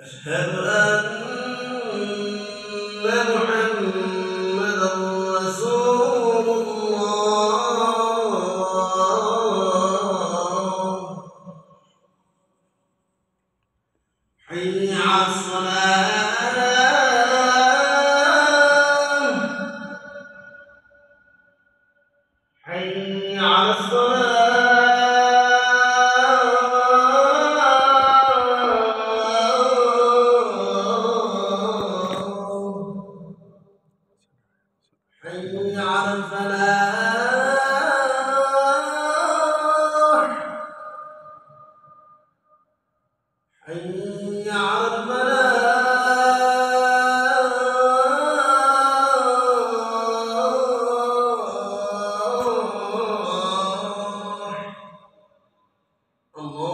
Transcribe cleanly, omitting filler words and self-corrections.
أشهد أن محمدًا رسول الله. حي على الصلاة، حي على الصلاة. حي على الفلاح، حي على الفلاح. الله